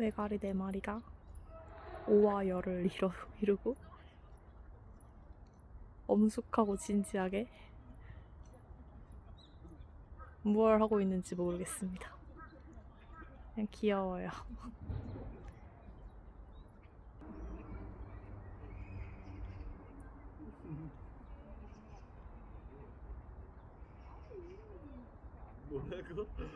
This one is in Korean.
외가리 4마리가 오와 열을 이루고 엄숙하고 진지하게 뭘 하고 있는지 모르겠습니다. 그냥 귀여워요. 뭐라고?